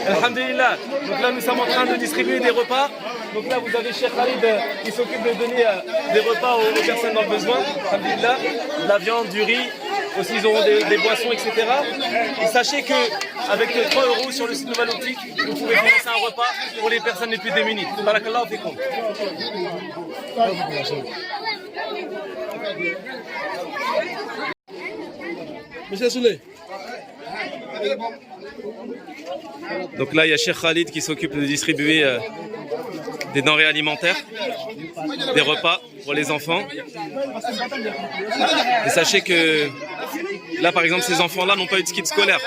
Alhamdulillah. Donc là, nous sommes en train de distribuer des repas. Donc là, vous avez Cheikh Khalid qui s'occupe de donner des repas aux personnes dans le besoin. Alhamdulillah. De la viande, du riz. Aussi, ils auront des boissons, etc. Et sachez qu'avec 3 € sur le site Nouvelle Optique, vous pouvez financer un repas pour les personnes les plus démunies. Barakallah, on fait compte. Monsieur Souley. Donc là, il y a Cheikh Khalid qui s'occupe de distribuer des denrées alimentaires, des repas pour les enfants. Et sachez que là, par exemple, ces enfants-là n'ont pas eu de kit scolaire.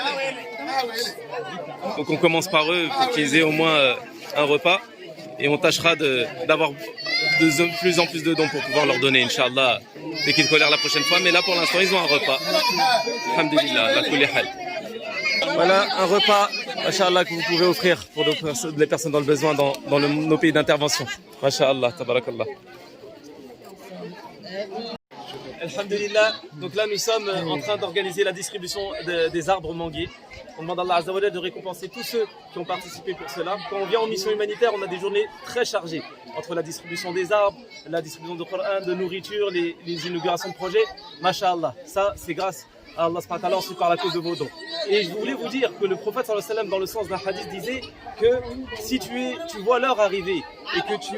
Donc on commence par eux pour qu'ils aient au moins un repas. Et on tâchera d'avoir de plus en plus de dons pour pouvoir leur donner, Inch'Allah, des kits scolaires la prochaine fois. Mais là, pour l'instant, ils ont un repas. Alhamdulillah, la kulli hal. Voilà un repas, Masha'Allah, que vous pouvez offrir pour les personnes dans le besoin dans nos pays d'intervention. Masha'Allah, tabarakallah. Alhamdulillah, donc là nous sommes en train d'organiser la distribution des arbres manguiers. On demande à Allah Azza wa Jalla de récompenser tous ceux qui ont participé pour cela. Quand on vient en mission humanitaire, on a des journées très chargées entre la distribution des arbres, la distribution de Coran, de nourriture, les inaugurations de projets. Masha'Allah, ça c'est grâce à Allah subhanahu wa ta'ala, ensuite par la cause de vos dons. Et je voulais vous dire que le prophète sallallahu alayhi wa sallam, dans le sens d'un hadith, disait que si tu vois l'heure arriver et que tu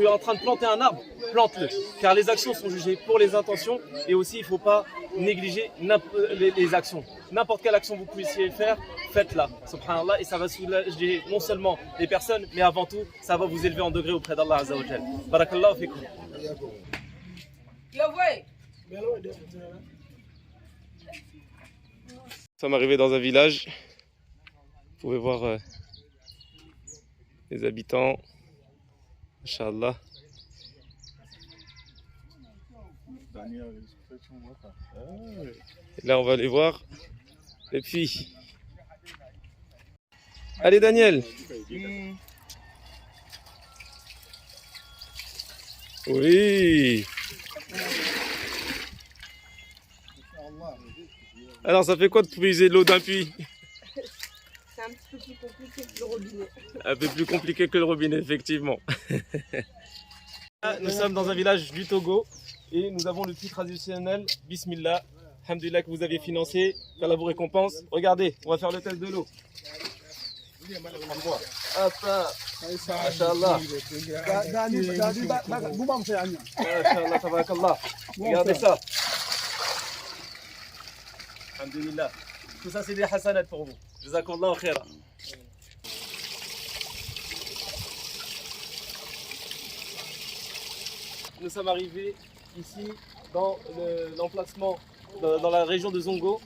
es en train de planter un arbre, plante-le. Car les actions sont jugées pour les intentions et aussi il ne faut pas négliger les actions. N'importe quelle action vous puissiez faire, faites-la, subhanallah, et ça va soulager non seulement les personnes, mais avant tout, ça va vous élever en degré auprès d'Allah Azza wa Jal. Barakallahu fikum. Nous sommes arrivés dans un village. Vous pouvez voir les habitants. Inch'Allah. Et là, on va aller voir les filles. Allez, Daniel. Oui. Alors, ça fait quoi de puiser l'eau d'un puits? C'est un petit peu plus compliqué que le robinet. Un peu plus compliqué que le robinet, effectivement. Nous sommes dans un village du Togo et nous avons le puits traditionnel Bismillah, Alhamdulillah, que vous avez financé, qu'Allah vous récompense. Regardez, on va faire le test de l'eau. Hop là, Masha'Allah. Masha'Allah, tabarakallah. Regardez ça. Alhamdulillah. Tout ça, c'est des hasanat pour vous. Jazakallahu khaira. Nous sommes arrivés ici dans l'emplacement, dans la région de Zongo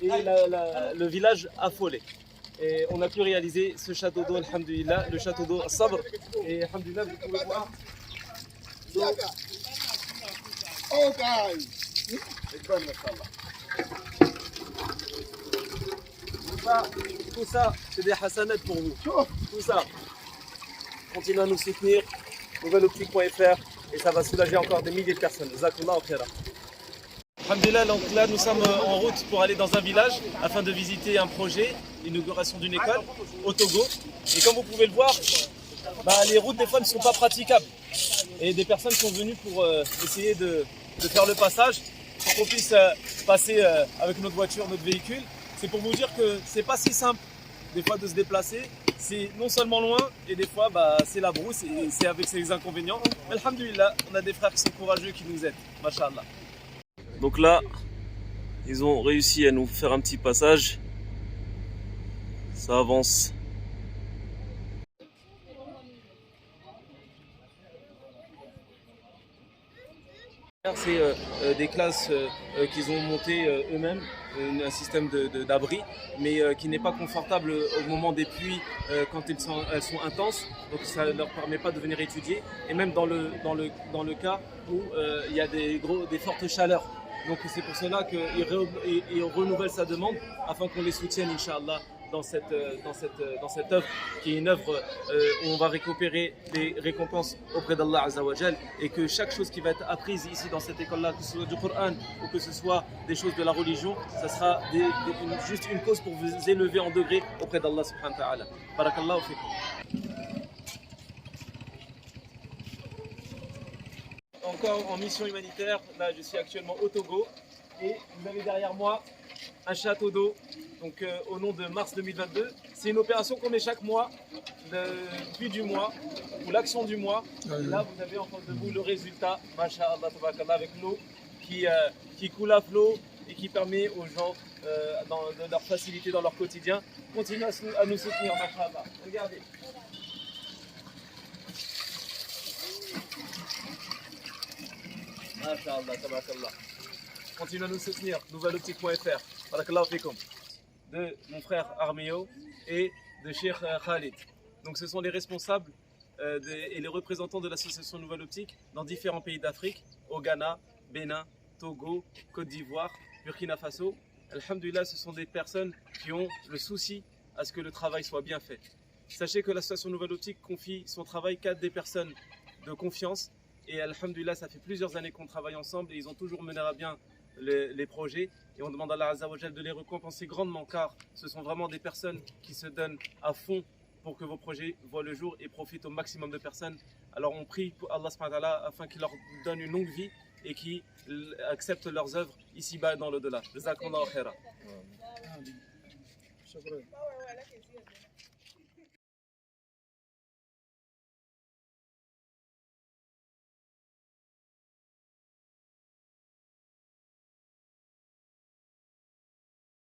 et le village Affolé. Et on a pu réaliser ce château d'eau, alhamdulillah, le château d'eau Sabr. Et alhamdulillah, vous pouvez voir l'eau. C'est bonne, mashallah. Tout ça, c'est des hasanats pour vous. Tout ça. Continuez à nous soutenir. Nouvelleoptique.fr et ça va soulager encore des milliers de personnes. Jazakallahu khairan. Alhamdulillah, donc là nous sommes en route pour aller dans un village afin de visiter un projet, l'inauguration d'une école au Togo. Et comme vous pouvez le voir, les routes des fois ne sont pas praticables. Et des personnes sont venues pour essayer de faire le passage, pour qu'on puisse passer avec notre voiture, notre véhicule. C'est pour vous dire que c'est pas si simple des fois de se déplacer. C'est non seulement loin et des fois c'est la brousse et c'est avec ses inconvénients. Mais alhamdulillah, on a des frères qui sont courageux qui nous aident. Masha'Allah. Donc là, ils ont réussi à nous faire un petit passage. Ça avance. C'est des classes qu'ils ont montées eux-mêmes, un système d'abri, mais qui n'est pas confortable au moment des pluies quand elles sont intenses, donc ça ne leur permet pas de venir étudier, et même dans le cas où il y a des fortes chaleurs. Donc c'est pour cela qu'il renouvelle sa demande afin qu'on les soutienne, Inch'Allah, dans cette œuvre qui est une œuvre où on va récupérer des récompenses auprès d'Allah Azza wa Jal, et que chaque chose qui va être apprise ici dans cette école-là, que ce soit du Coran ou que ce soit des choses de la religion, ça sera juste une cause pour vous élever en degré auprès d'Allah subhanahu wa ta'ala. Barakallahu fikum. Encore en mission humanitaire, là je suis actuellement au Togo et vous avez derrière moi un château d'eau, donc au nom de mars 2022. C'est une opération qu'on met chaque mois, le puits du mois ou l'action du mois. Et là vous avez en face de vous le résultat, masha'Allah, tabarakallah, avec l'eau qui coule à flot et qui permet aux gens de leur faciliter dans leur quotidien. Continuez à nous soutenir, masha'Allah. Regardez. Masha'Allah, tabarakallah. Continuez à nous soutenir, nouvelleoptique.fr. Barakallahu fikum. De mon frère Armeo et de Cheikh Khalid. Donc ce sont les responsables et les représentants de l'association Nouvelle Optique dans différents pays d'Afrique, au Ghana, Bénin, Togo, Côte d'Ivoire, Burkina Faso. Alhamdulillah, ce sont des personnes qui ont le souci à ce que le travail soit bien fait. Sachez que l'association Nouvelle Optique confie son travail qu'à des personnes de confiance. Et alhamdulillah, ça fait plusieurs années qu'on travaille ensemble et ils ont toujours mené à bien les projets. Et on demande à Allah Azza wa Jal de les récompenser grandement, car ce sont vraiment des personnes qui se donnent à fond pour que vos projets voient le jour et profitent au maximum de personnes. Alors on prie pour Allah subhanahu wa ta'ala afin qu'il leur donne une longue vie et qu'ils acceptent leurs œuvres ici-bas et dans l'au-delà. Jazakumullahu khaira.